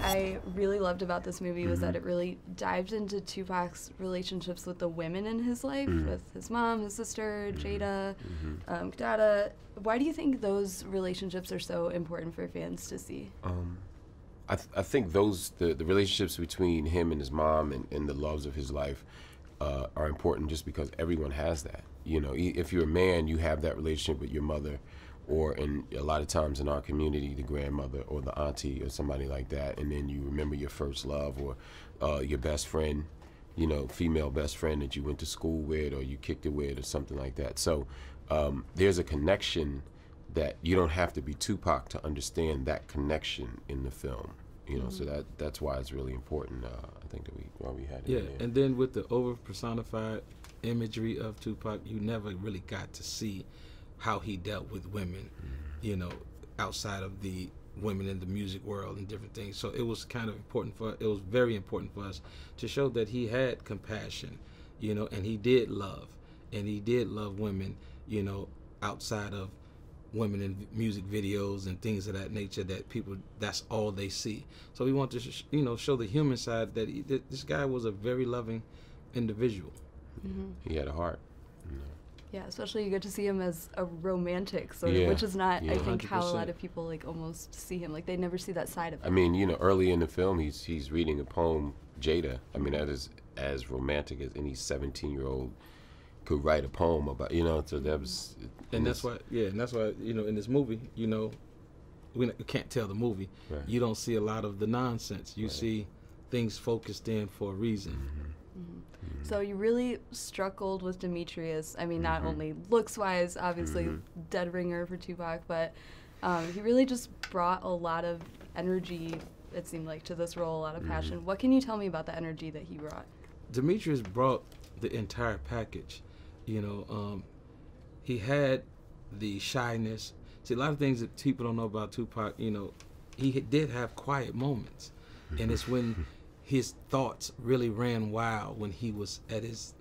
I really loved about this movie was that it really dived into Tupac's relationships with the women in his life, with his mom, his sister, Jada, Dada. Why do you think those relationships are so important for fans to see? I think those the relationships between him and his mom and the loves of his life are important just because everyone has that. You know, if you're a man, you have that relationship with your mother, or in a lot of times in our community, the grandmother or the auntie or somebody like that, and then you remember your first love or your best friend, you know, female best friend that you went to school with or you kicked it with or something like that. So there's a connection that you don't have to be Tupac to understand that connection in the film. You know, so that's why it's really important. I think that why we had it. Yeah, in there. and then with the over personified imagery of Tupac, you never really got to see how he dealt with women, you know, outside of the women in the music world and different things. So it was kind of important it was very important for us to show that he had compassion, you know, and he did love women, you know, outside of women in music videos and things of that nature that people, that's all they see. So we want to, you know, show the human side that this guy was a very loving individual. He had a heart. You know. Yeah, especially you get to see him as a romantic sort of, which is not, I think, 100%. how a lot of people like almost see him. Like they never see that side of him. I mean, you know, early in the film, he's reading a poem, Jada. I mean, that is as romantic as any 17-year-old could write a poem about. You know, so that was. And that's why, you know, in this movie, you know, we can't tell the movie. Right. You don't see a lot of the nonsense. You see things focused in for a reason. So you really struggled with Demetrius. I mean, not only looks-wise, obviously dead ringer for Tupac, but he really just brought a lot of energy, it seemed like, to this role, a lot of passion. What can you tell me about the energy that he brought? Demetrius brought the entire package. You know, he had the shyness. See, a lot of things that people don't know about Tupac, you know, he did have quiet moments. And it's when his thoughts really ran wild when he was at his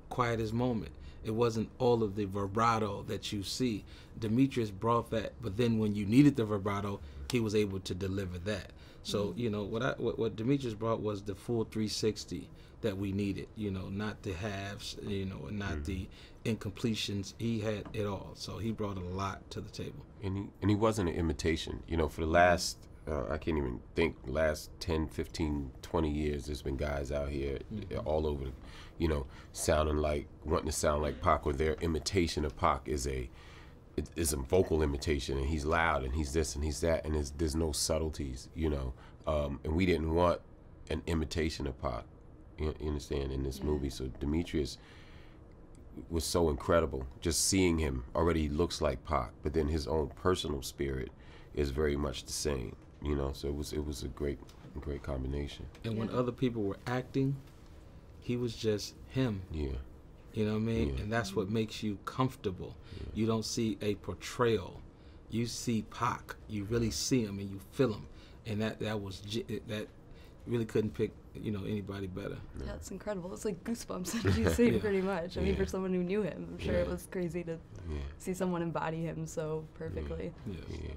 quietest moment. It wasn't all of the vibrato that you see. Demetrius brought that, but then when you needed the vibrato, he was able to deliver that. So, you know, what Demetrius brought was the full 360 that we needed, you know, not the halves, you know, and not the incompletions. He had it all. So he brought a lot to the table. And he wasn't an imitation. You know, for the last, I can't even think, last 10, 15, 20 years, there's been guys out here all over, you know, wanting to sound like Pac, or their imitation of Pac is a vocal imitation, and he's loud, and he's this, and he's that, and there's no subtleties, you know. And we didn't want an imitation of Pac, you understand, in this movie. So Demetrius was so incredible. Just seeing him, already looks like Pac, but then his own personal spirit is very much the same, you know. So it was a great combination. And when other people were acting, he was just him. Yeah. You know what I mean? Yeah. And that's what makes you comfortable. Yeah. You don't see a portrayal. You see Pac. You really see him and you feel him. And that really couldn't pick, you know, anybody better. Yeah, that's incredible. It's like goosebumps, as you say, pretty much. I mean, for someone who knew him, I'm sure it was crazy to see someone embody him so perfectly. Yes. Yeah.